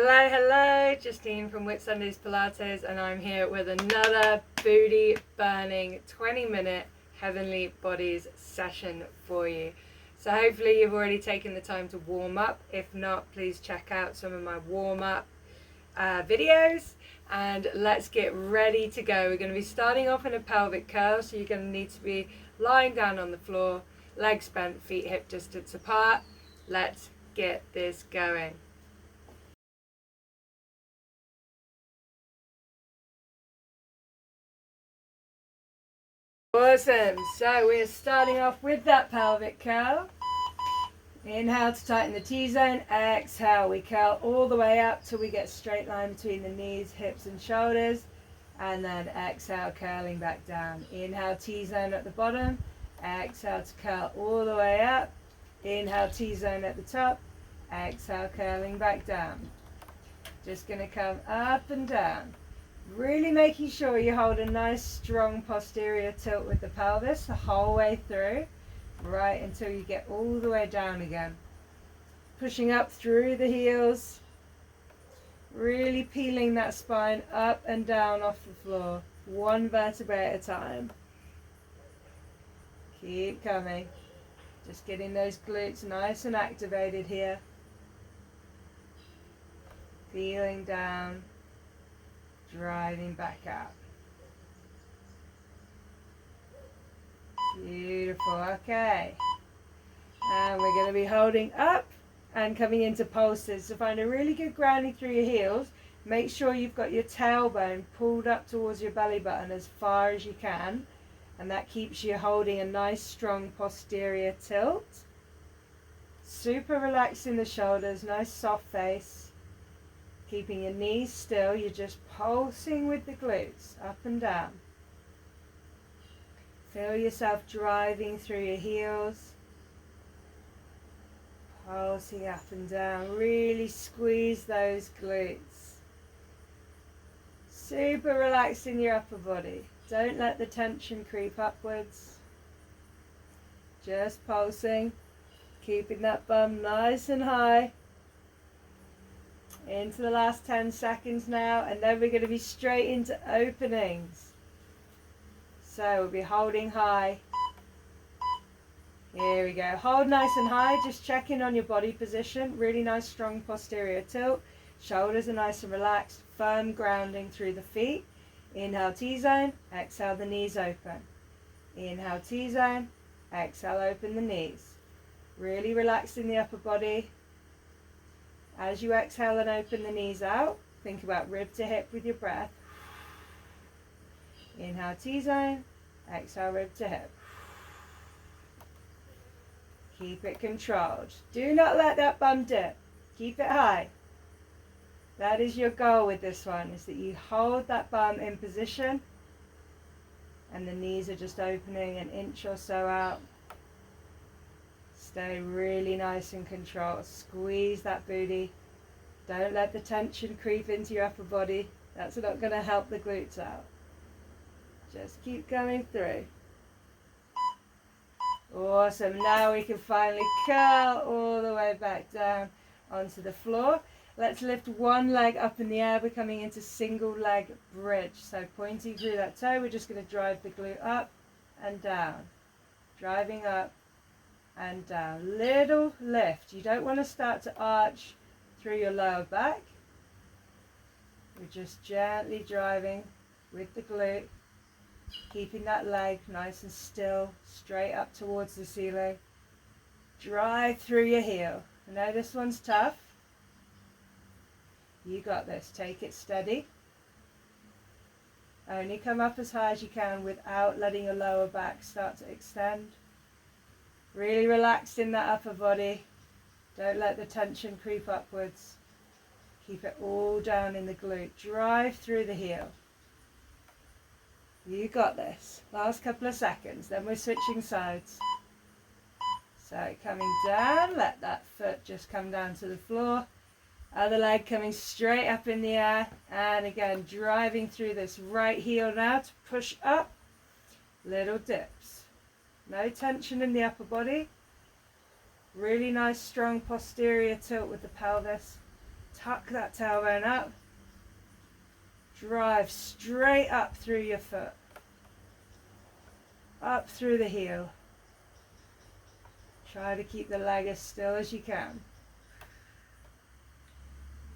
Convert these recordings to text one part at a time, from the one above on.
Hello, hello, Justine from Whitsundays Pilates, and I'm here with another booty burning 20-minute Heavenly Bodies session for you. So hopefully you've already taken the time to warm up. If not, please check out some of my warm up videos, and let's get ready to go. We're going to be starting off in a pelvic curl, so you're going to need to be lying down on the floor, legs bent, feet hip distance apart. Let's get this going. Awesome, so we're starting off with that pelvic curl. Inhale to tighten the T-zone, exhale, we curl all the way up till we get straight line between the knees, hips and shoulders, and then exhale, curling back down. Inhale, T-zone at the bottom, exhale to curl all the way up, inhale, T-zone at the top, exhale, curling back down. Just going to come up and down. Really making sure you hold a nice strong posterior tilt with the pelvis the whole way through, right until you get all the way down again. Pushing up through the heels, really peeling that spine up and down off the floor, one vertebrae at a time. Keep coming. Just getting those glutes nice and activated here. Feeling down. Driving back out. Beautiful, okay. And we're going to be holding up and coming into pulses. So find a really good grounding through your heels. Make sure you've got your tailbone pulled up towards your belly button as far as you can. And that keeps you holding a nice strong posterior tilt. Super relaxed in the shoulders, nice soft face. Keeping your knees still, you're just pulsing with the glutes up and down. Feel yourself driving through your heels. Pulsing up and down. Really squeeze those glutes. Super relaxed in your upper body. Don't let the tension creep upwards. Just pulsing. Keeping that bum nice and high. Into the last 10 seconds now, and then we're going to be straight into openings. So we'll be holding high. Here we go. Hold nice and high, just check in on your body position. Really nice strong posterior tilt. Shoulders are nice and relaxed. Firm grounding through the feet. Inhale T-zone, exhale the knees open. Inhale T-zone, exhale open the knees. Really relaxed in the upper body. As you exhale and open the knees out, think about rib to hip with your breath. Inhale T-zone, exhale rib to hip. Keep it controlled. Do not let that bum dip. Keep it high. That is your goal with this one, is that you hold that bum in position and the knees are just opening an inch or so out. Stay really nice and controlled. Squeeze that booty. Don't let the tension creep into your upper body. That's not going to help the glutes out. Just keep going through. Awesome. Now we can finally curl all the way back down onto the floor. Let's lift one leg up in the air. We're coming into single leg bridge. So pointing through that toe, we're just going to drive the glute up and down. Driving up and down. Little lift. You don't want to start to arch through your lower back. We're just gently driving with the glute, keeping that leg nice and still, straight up towards the ceiling. Drive through your heel. I know this one's tough. You got this. Take it steady. Only come up as high as you can without letting your lower back start to extend. Really relaxed in that upper body. Don't let the tension creep upwards. Keep it all down in the glute. Drive through the heel. You got this. Last couple of seconds. Then we're switching sides. So coming down. Let that foot just come down to the floor. Other leg coming straight up in the air. And again, driving through this right heel now to push up. Little dips. No tension in the upper body. Really nice strong posterior tilt with the pelvis. Tuck that tailbone up. Drive straight up through your foot. Up through the heel. Try to keep the leg as still as you can.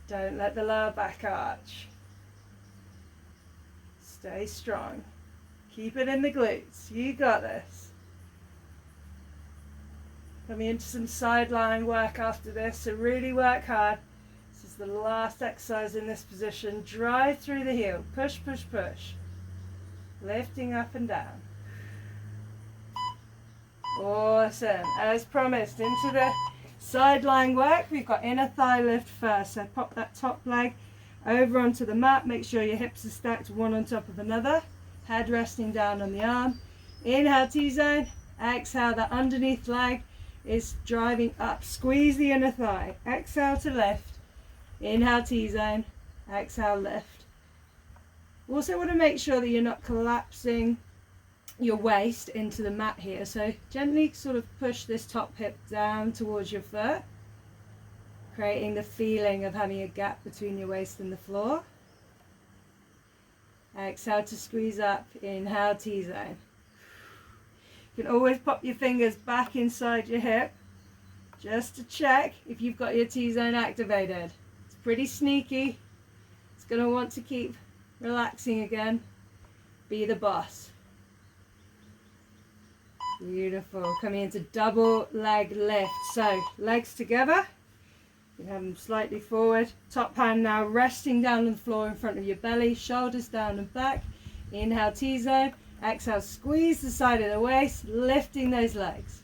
Don't let the lower back arch. Stay strong. Keep it in the glutes. You got this. Coming into some sideline work after this, so really work hard. This is the last exercise in this position. Drive through the heel. Push, push, push. Lifting up and down. Awesome. As promised, into the sideline work. We've got inner thigh lift first. So pop that top leg over onto the mat. Make sure your hips are stacked one on top of another. Head resting down on the arm. Inhale, T-zone. Exhale, that underneath leg is driving up. Squeeze the inner thigh. Exhale to lift. Inhale, T-zone. Exhale, lift. Also want to make sure that you're not collapsing your waist into the mat here. So gently sort of push this top hip down towards your foot, creating the feeling of having a gap between your waist and the floor. Exhale to squeeze up. Inhale, T-zone. You can always pop your fingers back inside your hip just to check if you've got your T-zone activated. It's pretty sneaky. It's going to want to keep relaxing again. Be the boss. Beautiful. Coming into double leg lift. So legs together. You can have them slightly forward. Top hand now resting down on the floor in front of your belly. Shoulders down and back. Inhale, T-zone. Exhale, squeeze the side of the waist, lifting those legs.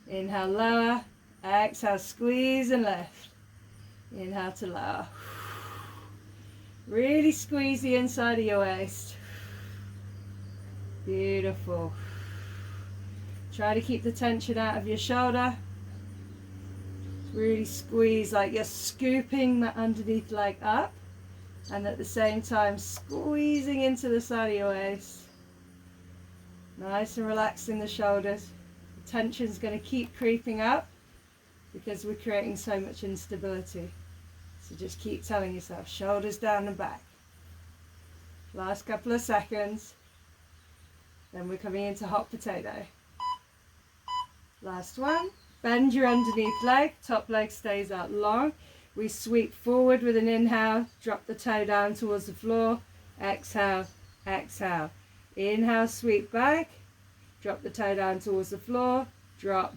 Inhale, lower. Exhale, squeeze and lift. Inhale to lower. Really squeeze the inside of your waist. Beautiful. Try to keep the tension out of your shoulder. Really squeeze like you're scooping that underneath leg up, and at the same time squeezing into the side of your waist. Nice and relaxed in the shoulders. The tension's going to keep creeping up because we're creating so much instability. So just keep telling yourself, shoulders down and back. Last couple of seconds. Then we're coming into hot potato. Last one. Bend your underneath leg. Top leg stays out long. We sweep forward with an inhale. Drop the toe down towards the floor. Exhale, exhale. Inhale, sweep back. Drop the toe down towards the floor. Drop,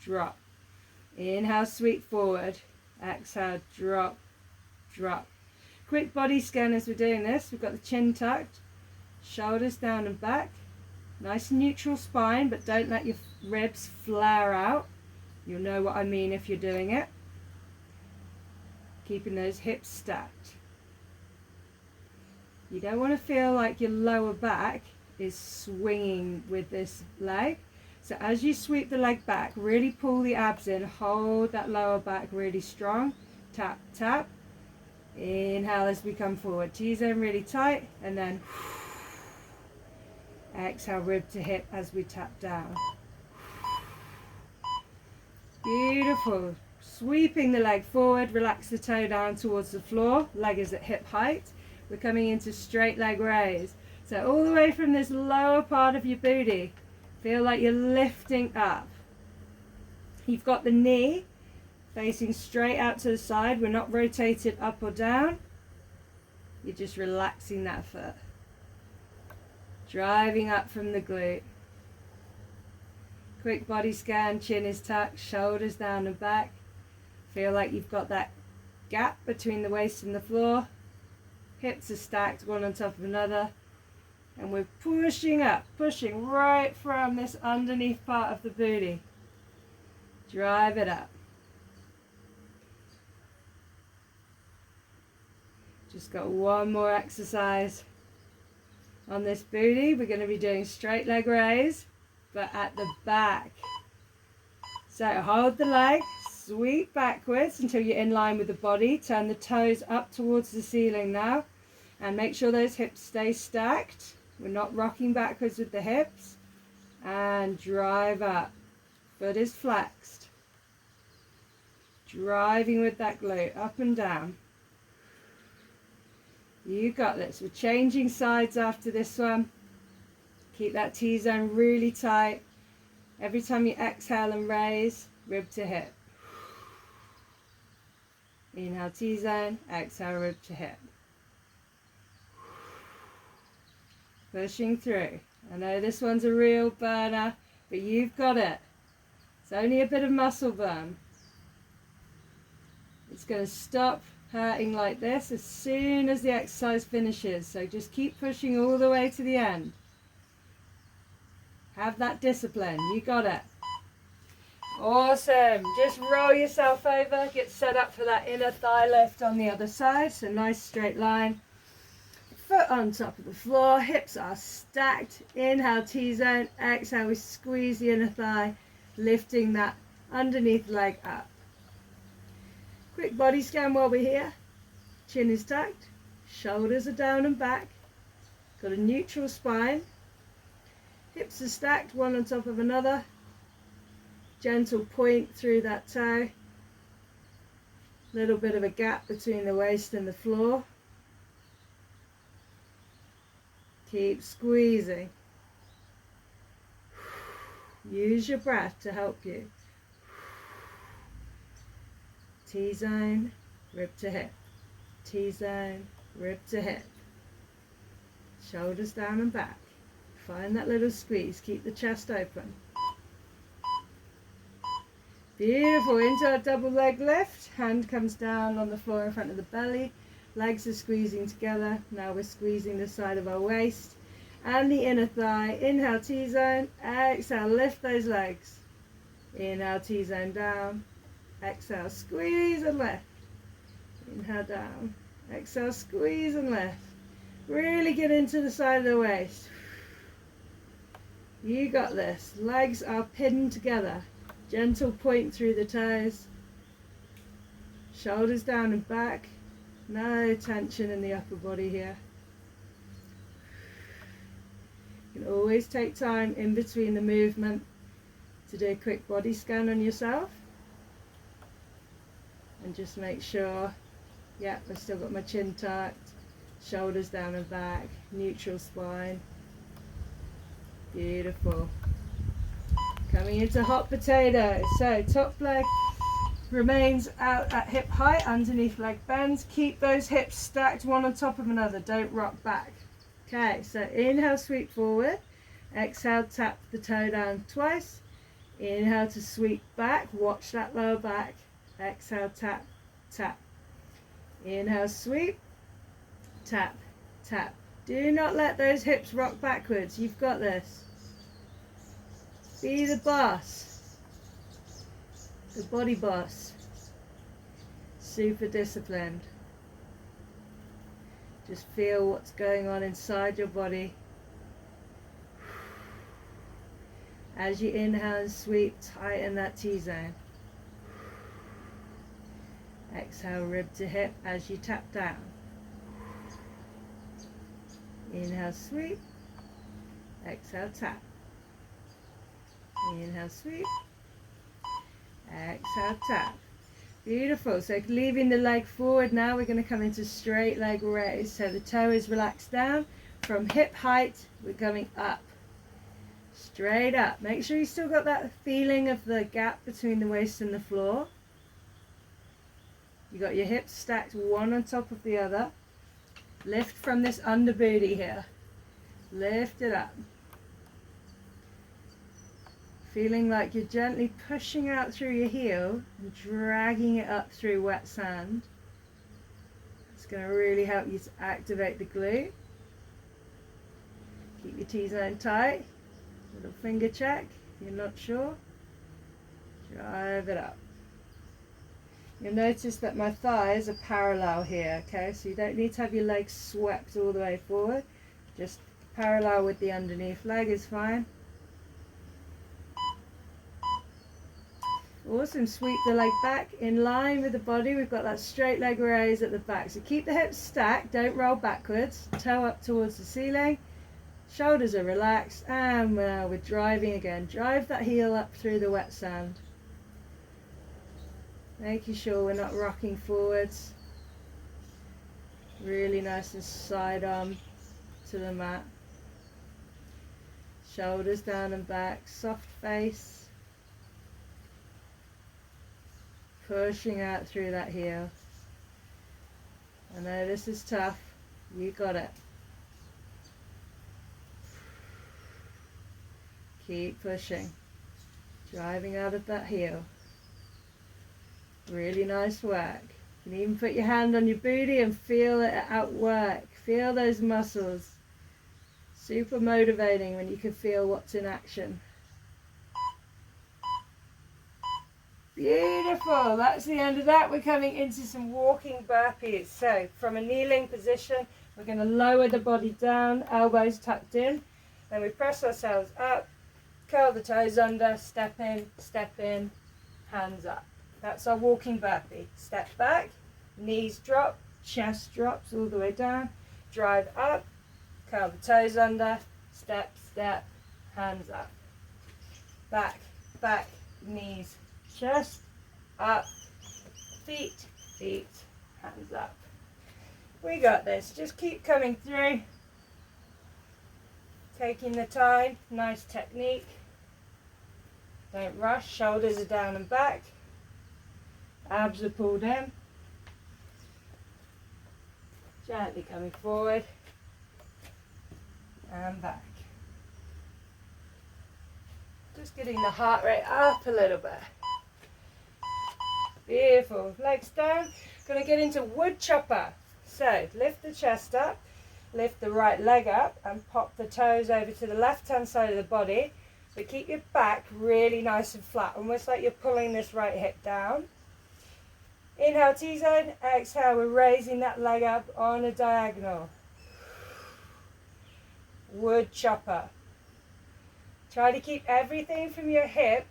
drop. Inhale, sweep forward. Exhale, drop, drop. Quick body scan as we're doing this. We've got the chin tucked. Shoulders down and back. Nice neutral spine, but don't let your ribs flare out. You'll know what I mean if you're doing it. Keeping those hips stacked. You don't want to feel like your lower back is swinging with this leg. So as you sweep the leg back, really pull the abs in, hold that lower back really strong. Tap, tap. Inhale as we come forward. T-zone really tight, and then exhale, rib to hip as we tap down. Beautiful. Sweeping the leg forward, relax the toe down towards the floor. Leg is at hip height. We're coming into straight leg raise. So all the way from this lower part of your booty, feel like you're lifting up. You've got the knee facing straight out to the side. We're not rotated up or down. You're just relaxing that foot. Driving up from the glute. Quick body scan, chin is tucked, shoulders down and back. Feel like you've got that gap between the waist and the floor. Hips are stacked one on top of another. And we're pushing up, pushing right from this underneath part of the booty. Drive it up. Just got one more exercise on this booty. We're going to be doing straight leg raise, but at the back. So hold the leg, sweep backwards until you're in line with the body. Turn the toes up towards the ceiling now, and make sure those hips stay stacked. We're not rocking backwards with the hips. And drive up. Foot is flexed. Driving with that glute, up and down. You got this. We're changing sides after this one. Keep that T-zone really tight. Every time you exhale and raise, rib to hip. Inhale T-zone, exhale rib to hip. Pushing through. I know this one's a real burner, but you've got it. It's only a bit of muscle burn. It's going to stop hurting like this as soon as the exercise finishes. So just keep pushing all the way to the end. Have that discipline. You got it. Awesome. Just roll yourself over. Get set up for that inner thigh lift on the other side. So nice straight line. Foot on top of the floor. Hips are stacked. Inhale T-zone. Exhale. We squeeze the inner thigh. Lifting that underneath leg up. Quick body scan while we're here. Chin is tucked. Shoulders are down and back. Got a neutral spine. Hips are stacked, one on top of another. Gentle point through that toe. Little bit of a gap between the waist and the floor. Keep squeezing. Use your breath to help you. T-zone, rib to hip. T-zone, rib to hip. Shoulders down and back. Find that little squeeze. Keep the chest open. Beautiful. Into our double leg lift. Hand comes down on the floor in front of the belly. Legs are squeezing together. Now we're squeezing the side of our waist and the inner thigh. Inhale T-zone. Exhale. Lift those legs. Inhale T-zone down. Exhale. Squeeze and lift. Inhale down. Exhale. Squeeze and lift. Really get into the side of the waist. You got this. Legs are pinned together. Gentle point through the toes. Shoulders down and back. No tension in the upper body here. You can always take time in between the movement to do a quick body scan on yourself. And just make sure, yeah, I've still got my chin tucked. Shoulders down and back. Neutral spine. Beautiful. Coming into hot potato. So top leg remains out at hip height, underneath leg bends. Keep those hips stacked one on top of another. Don't rock back. Okay, so inhale, sweep forward. Exhale, tap the toe down twice. Inhale to sweep back. Watch that lower back. Exhale, tap, tap. Inhale, sweep. Tap, tap. Do not let those hips rock backwards. You've got this. Be the boss. The body boss. Super disciplined. Just feel what's going on inside your body. As you inhale and sweep, tighten that T-zone. Exhale, rib to hip as you tap down. Inhale, sweep. Exhale, tap. Inhale, sweep. Exhale, tap. Beautiful. So leaving the leg forward now, we're going to come into straight leg raise. So the toe is relaxed down. From hip height, we're coming up. Straight up. Make sure you still got that feeling of the gap between the waist and the floor. You got your hips stacked one on top of the other. Lift from this under booty here. Lift it up. Feeling like you're gently pushing out through your heel and dragging it up through wet sand. It's going to really help you to activate the glute. Keep your T-zone tight. Little finger check. If you're not sure, drive it up. You'll notice that my thighs are parallel here, okay? So you don't need to have your legs swept all the way forward. Just parallel with the underneath leg is fine. Awesome. Sweep the leg back in line with the body. We've got that straight leg raise at the back. So keep the hips stacked. Don't roll backwards. Toe up towards the ceiling. Shoulders are relaxed. And now we're driving again. Drive that heel up through the wet sand. Making sure we're not rocking forwards. Really nice and side arm to the mat. Shoulders down and back, soft face. Pushing out through that heel. I know this is tough. You got it. Keep pushing. Driving out of that heel. Really nice work. You can even put your hand on your booty and feel it at work. Feel those muscles. Super motivating when you can feel what's in action. Beautiful. That's the end of that. We're coming into some walking burpees. So from a kneeling position, we're going to lower the body down, elbows tucked in. Then we press ourselves up, curl the toes under, step in, hands up. That's our walking burpee. Step back, knees drop, chest drops all the way down, drive up, curl the toes under, step, hands up. Back, knees, chest, up, feet, hands up. We got this. Just keep coming through. Taking the time, nice technique. Don't rush, shoulders are down and back. Abs are pulled in. Gently coming forward and back. Just getting the heart rate up a little bit. Beautiful. Legs down. Going to get into wood chopper. So lift the chest up, lift the right leg up and pop the toes over to the left hand side of the body. But keep your back really nice and flat, almost like you're pulling this right hip down. Inhale T-zone, exhale, we're raising that leg up on a diagonal. Wood chopper. Try to keep everything from your hip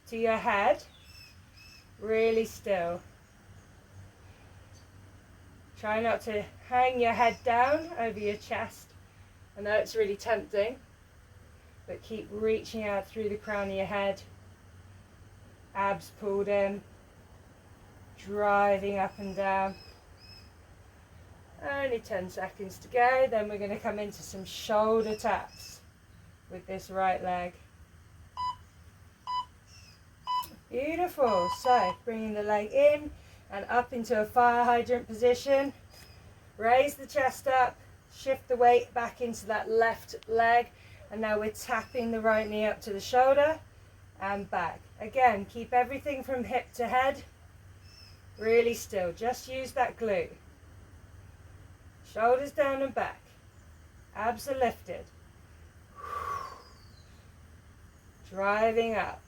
to your head really still. Try not to hang your head down over your chest. I know it's really tempting, but keep reaching out through the crown of your head. Abs pulled in. Driving up and down. Only 10 seconds to go. Then we're going to come into some shoulder taps with this right leg. Beautiful. So bringing the leg in and up into a fire hydrant position. Raise the chest up. Shift the weight back into that left leg. And now we're tapping the right knee up to the shoulder and back. Again, keep everything from hip to head really still. Just use that glute. Shoulders down and back. Abs are lifted. Driving up.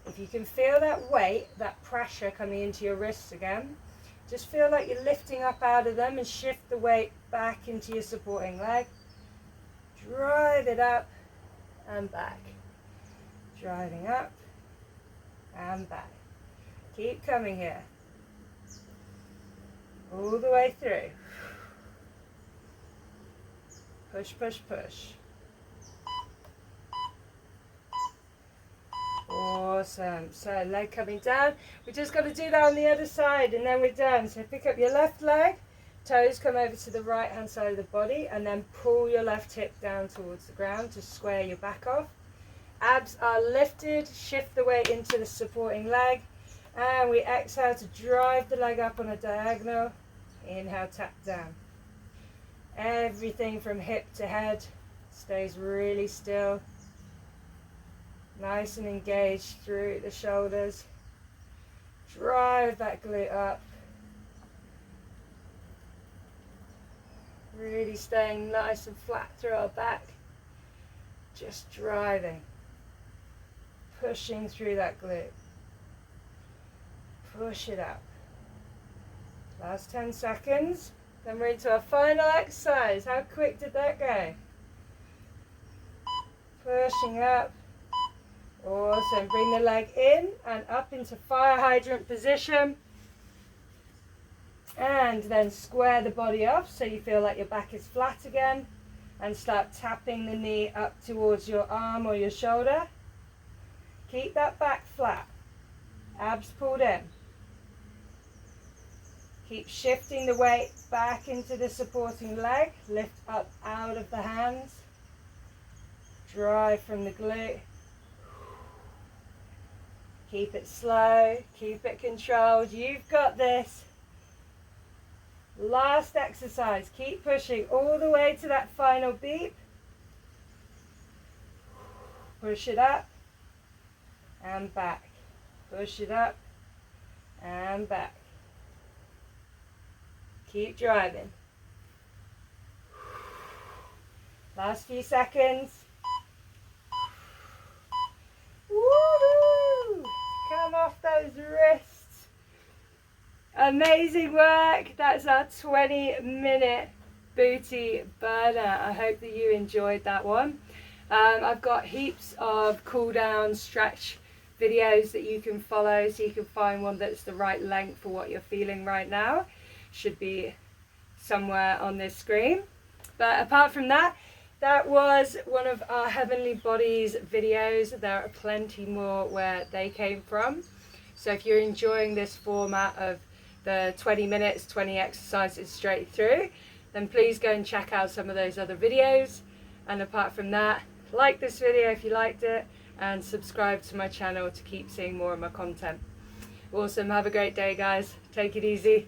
If you can feel that weight, that pressure coming into your wrists again, just feel like you're lifting up out of them and shift the weight back into your supporting leg. Drive it up and back. Driving up and back. Keep coming here. All the way through. Push, push, push. Awesome. So leg coming down. We just got to do that on the other side and then we're done. So pick up your left leg, toes come over to the right hand side of the body and then pull your left hip down towards the ground to square your back off. Abs are lifted, shift the weight into the supporting leg and we exhale to drive the leg up on a diagonal. Inhale, tap down. Everything from hip to head stays really still. Nice and engaged through the shoulders. Drive that glute up. Really staying nice and flat through our back. Just driving. Pushing through that glute. Push it up. Last 10 seconds. Then we're into our final exercise. How quick did that go? Pushing up. Awesome. Bring the leg in and up into fire hydrant position. And then square the body off so you feel like your back is flat again. And start tapping the knee up towards your arm or your shoulder. Keep that back flat. Abs pulled in. Keep shifting the weight back into the supporting leg. Lift up out of the hands. Drive from the glute. Keep it slow. Keep it controlled. You've got this. Last exercise. Keep pushing all the way to that final beep. Push it up and back. Push it up and back. Keep driving. Last few seconds. Woohoo! Come off those wrists. Amazing work. That's our 20-minute booty burner. I hope that you enjoyed that one. I've got heaps of cool down stretch videos that you can follow, so you can find one that's the right length for what you're feeling right now. Should be somewhere on this screen. But apart from that, that was one of our Heavenly Bodies videos. There are plenty more where they came from. So if you're enjoying this format of the 20 minutes, 20 exercises straight through, then please go and check out some of those other videos. And apart from that, like this video if you liked it, and subscribe to my channel to keep seeing more of my content. Awesome. Have a great day, guys. Take it easy.